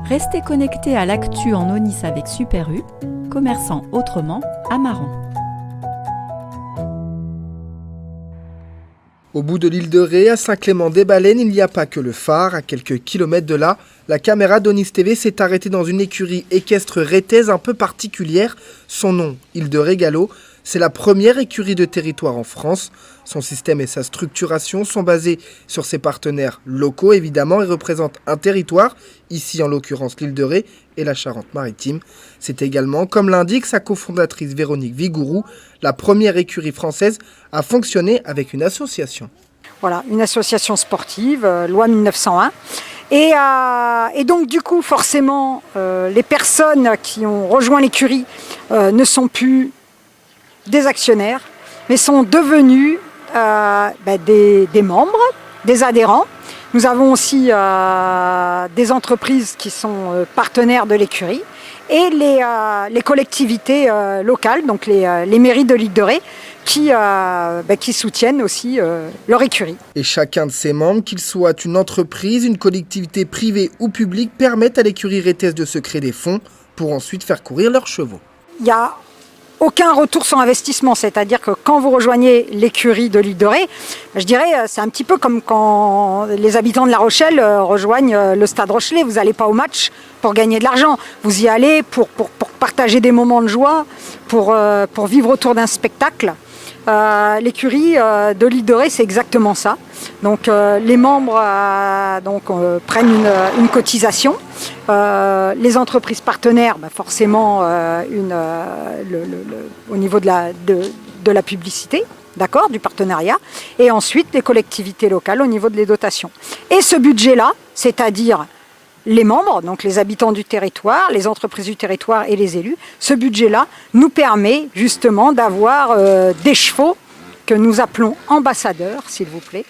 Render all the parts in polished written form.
Restez connectés à l'actu en Aunis avec Super U, commerçant autrement à Maran. Au bout de l'île de Ré, à Saint-Clément-des-Baleines, il n'y a pas que le phare. À quelques kilomètres de là, la caméra d'Aunis TV s'est arrêtée dans une écurie équestre rétaise un peu particulière. Son nom, Île de Régalo, c'est la première écurie de territoire en France. Son système et sa structuration sont basés sur ses partenaires locaux, évidemment, et représentent un territoire, ici en l'occurrence l'île de Ré et la Charente-Maritime. C'est également, comme l'indique sa cofondatrice Véronique Vigourou, la première écurie française à fonctionner avec une association. Voilà, une association sportive, loi 1901. Et donc du coup, forcément, les personnes qui ont rejoint l'écurie ne sont plus des actionnaires, mais sont devenus des membres, des adhérents. Nous avons aussi des entreprises qui sont partenaires de l'écurie et les collectivités locales, donc les mairies de l'île de Ré, qui soutiennent aussi leur écurie. Et chacun de ses membres, qu'il soit une entreprise, une collectivité privée ou publique, permettent à l'écurie rétaise de se créer des fonds pour ensuite faire courir leurs chevaux. Il n'y a aucun retour sur investissement, c'est-à-dire que quand vous rejoignez l'écurie de l'île de Ré, je dirais c'est un petit peu comme quand les habitants de La Rochelle rejoignent le Stade Rochelais. Vous n'allez pas au match pour gagner de l'argent, vous y allez pour partager des moments de joie, pour vivre autour d'un spectacle. L'écurie de l'île de Ré, c'est exactement ça. Donc les membres prennent une cotisation. Les entreprises partenaires, forcément, au niveau de la publicité, d'accord, du partenariat. Et ensuite, les collectivités locales au niveau des dotations. Et ce budget-là, c'est-à-dire les membres, donc les habitants du territoire, les entreprises du territoire et les élus, ce budget-là nous permet justement d'avoir des chevaux que nous appelons ambassadeurs, s'il vous plaît,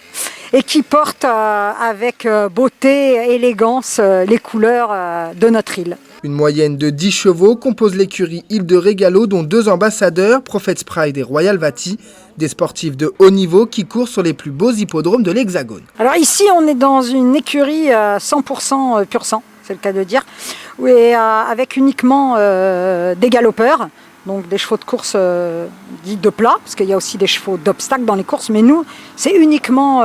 et qui portent avec beauté et élégance les couleurs de notre île. Une moyenne de 10 chevaux compose l'écurie Île de Régalo, dont 2 ambassadeurs, Prophet's Pride et Royal Vati, des sportifs de haut niveau qui courent sur les plus beaux hippodromes de l'Hexagone. Alors ici, on est dans une écurie 100% pur sang, c'est le cas de dire, avec uniquement des galopeurs, donc des chevaux de course dits de plat, parce qu'il y a aussi des chevaux d'obstacle dans les courses, mais nous, c'est uniquement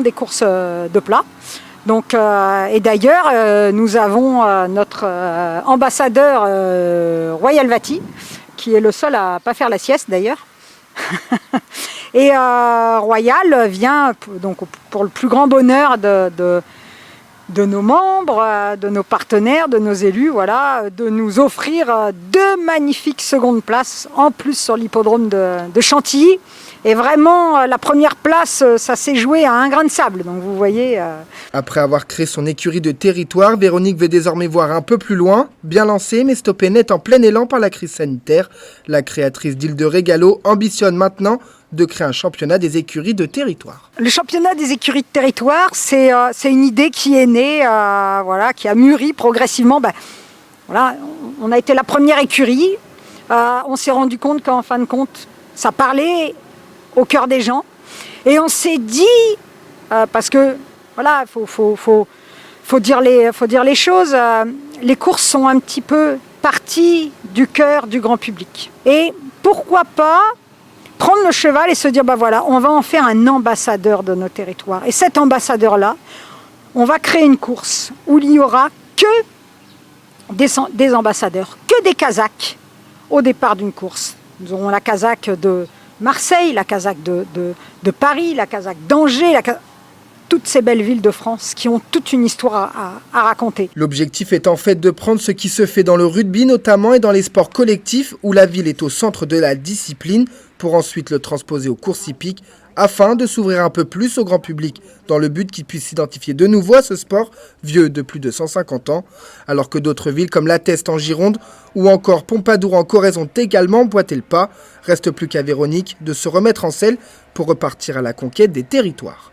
des courses de plat. Donc, et d'ailleurs, nous avons notre ambassadeur Royal Vati, qui est le seul à ne pas faire la sieste d'ailleurs. Et Royal vient donc pour le plus grand bonheur de nos membres, de nos partenaires, de nos élus, voilà, de nous offrir 2 magnifiques secondes places en plus sur l'hippodrome de Chantilly. Et vraiment, la première place, ça s'est joué à un grain de sable. Donc vous voyez. Après avoir créé son écurie de territoire, Véronique veut désormais voir un peu plus loin. Bien lancée, mais stoppée net en plein élan par la crise sanitaire. La créatrice d'Île de Régalo ambitionne maintenant de créer un championnat des écuries de territoire. Le championnat des écuries de territoire, c'est une idée qui est née, qui a mûri progressivement. On a été la première écurie. On s'est rendu compte qu'en fin de compte, ça parlait au cœur des gens. Et on s'est dit, parce que voilà, faut dire les choses, les courses sont un petit peu parties du cœur du grand public. Et pourquoi pas prendre le cheval et se dire, on va en faire un ambassadeur de nos territoires. Et cet ambassadeur-là, on va créer une course où il n'y aura que des ambassadeurs, que des Kazakhs au départ d'une course. Nous aurons la Kazakh de Marseille, la Kazakh de Paris, la Kazakh d'Angers, toutes ces belles villes de France qui ont toute une histoire à raconter. L'objectif est en fait de prendre ce qui se fait dans le rugby notamment et dans les sports collectifs où la ville est au centre de la discipline pour ensuite le transposer aux courses hippiques afin de s'ouvrir un peu plus au grand public dans le but qu'il puisse s'identifier de nouveau à ce sport vieux de plus de 150 ans alors que d'autres villes comme La Teste en Gironde ou encore Pompadour en Corrèze ont également emboîté le pas. Reste plus qu'à Véronique de se remettre en selle pour repartir à la conquête des territoires.